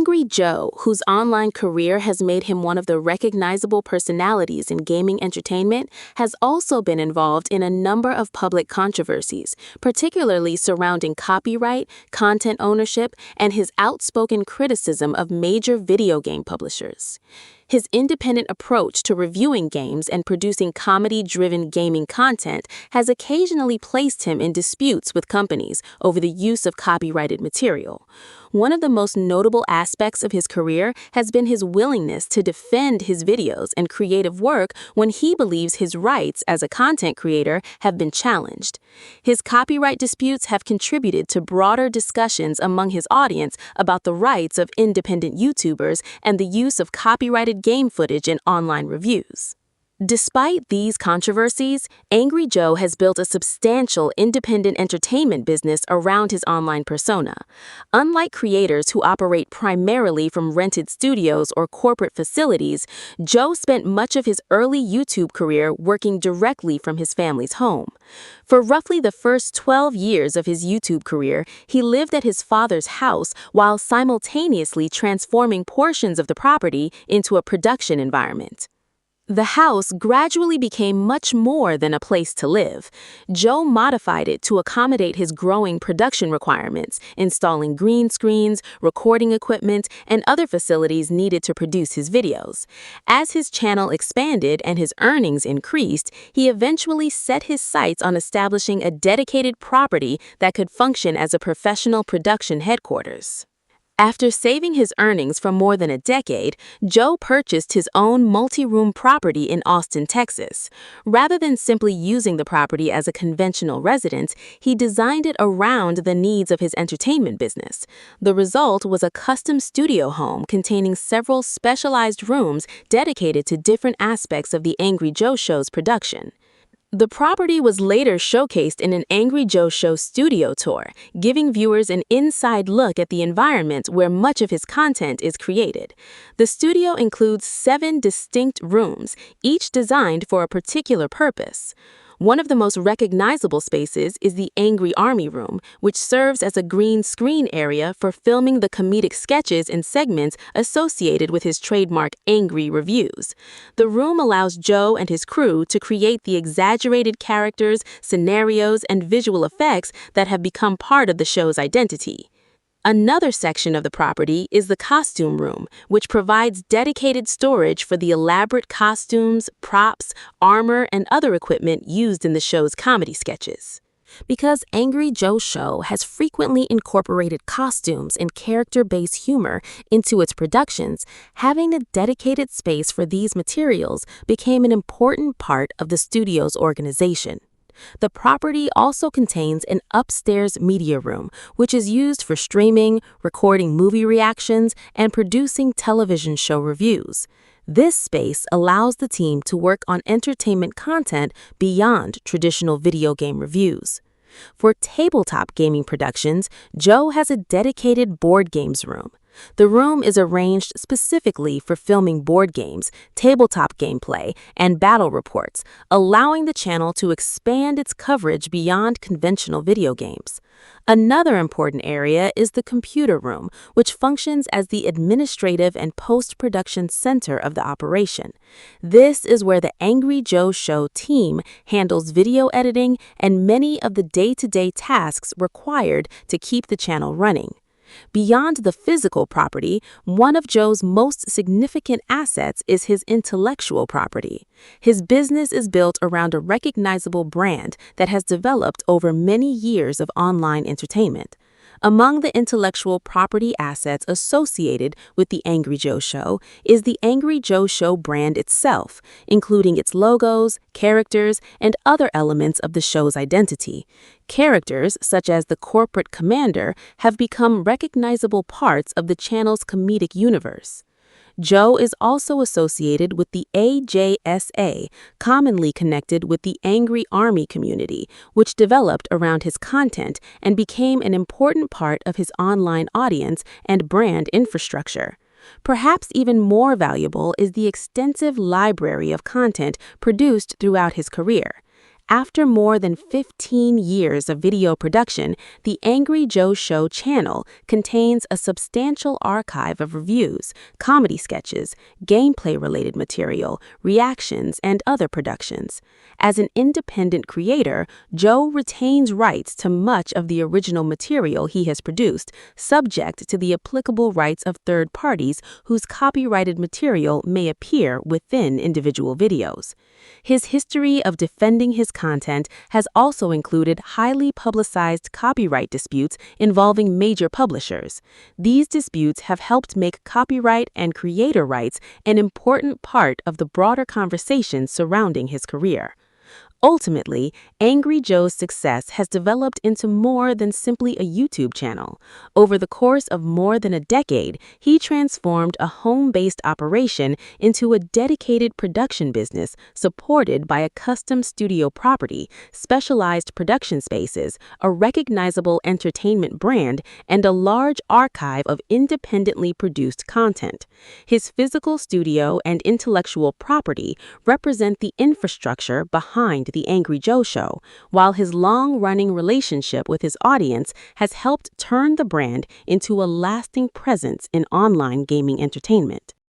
Angry Joe, whose online career has made him one of the recognizable personalities in gaming entertainment, has also been involved in a number of public controversies, particularly surrounding copyright, content ownership, and his outspoken criticism of major video game publishers. His independent approach to reviewing games and producing comedy-driven gaming content has occasionally placed him in disputes with companies over the use of copyrighted material. One of the most notable aspects of his career has been his willingness to defend his videos and creative work when he believes his rights as a content creator have been challenged. His copyright disputes have contributed to broader discussions among his audience about the rights of independent YouTubers and the use of copyrighted game footage in online reviews. Despite these controversies, Angry Joe has built a substantial independent entertainment business around his online persona. Unlike creators who operate primarily from rented studios or corporate facilities, Joe spent much of his early YouTube career working directly from his family's home. For roughly the first 12 years of his YouTube career, he lived at his father's house while simultaneously transforming portions of the property into a production environment. The house gradually became much more than a place to live. Joe modified it to accommodate his growing production requirements, installing green screens, recording equipment, and other facilities needed to produce his videos. As his channel expanded and his earnings increased, he eventually set his sights on establishing a dedicated property that could function as a professional production headquarters. After saving his earnings for more than a decade, Joe purchased his own multi-room property in Austin, Texas. Rather than simply using the property as a conventional residence, he designed it around the needs of his entertainment business. The result was a custom studio home containing several specialized rooms dedicated to different aspects of the Angry Joe Show's production. The property was later showcased in an Angry Joe Show studio tour, giving viewers an inside look at the environment where much of his content is created. The studio includes 7 distinct rooms, each designed for a particular purpose. One of the most recognizable spaces is the Angry Army Room, which serves as a green screen area for filming the comedic sketches and segments associated with his trademark Angry Reviews. The room allows Joe and his crew to create the exaggerated characters, scenarios, and visual effects that have become part of the show's identity. Another section of the property is the costume room, which provides dedicated storage for the elaborate costumes, props, armor, and other equipment used in the show's comedy sketches. Because Angry Joe Show has frequently incorporated costumes and character-based humor into its productions, having a dedicated space for these materials became an important part of the studio's organization. The property also contains an upstairs media room, which is used for streaming, recording movie reactions, and producing television show reviews. This space allows the team to work on entertainment content beyond traditional video game reviews. For tabletop gaming productions, Joe has a dedicated board games room. The room is arranged specifically for filming board games, tabletop gameplay, and battle reports, allowing the channel to expand its coverage beyond conventional video games. Another important area is the computer room, which functions as the administrative and post-production center of the operation. This is where the Angry Joe Show team handles video editing and many of the day-to-day tasks required to keep the channel running. Beyond the physical property, one of Joe's most significant assets is his intellectual property. His business is built around a recognizable brand that has developed over many years of online entertainment. Among the intellectual property assets associated with The Angry Joe Show is the Angry Joe Show brand itself, including its logos, characters, and other elements of the show's identity. Characters, such as the corporate commander, have become recognizable parts of the channel's comedic universe. Joe is also associated with the AJSA, commonly connected with the Angry Army community, which developed around his content and became an important part of his online audience and brand infrastructure. Perhaps even more valuable is the extensive library of content produced throughout his career. After more than 15 years of video production, the Angry Joe Show channel contains a substantial archive of reviews, comedy sketches, gameplay-related material, reactions, and other productions. As an independent creator, Joe retains rights to much of the original material he has produced, subject to the applicable rights of third parties whose copyrighted material may appear within individual videos. His history of defending his content has also included highly publicized copyright disputes involving major publishers. These disputes have helped make copyright and creator rights an important part of the broader conversation surrounding his career. Ultimately, Angry Joe's success has developed into more than simply a YouTube channel. Over the course of more than a decade, he transformed a home-based operation into a dedicated production business supported by a custom studio property, specialized production spaces, a recognizable entertainment brand, and a large archive of independently produced content. His physical studio and intellectual property represent the infrastructure behind The Angry Joe Show, while his long-running relationship with his audience has helped turn the brand into a lasting presence in online gaming entertainment.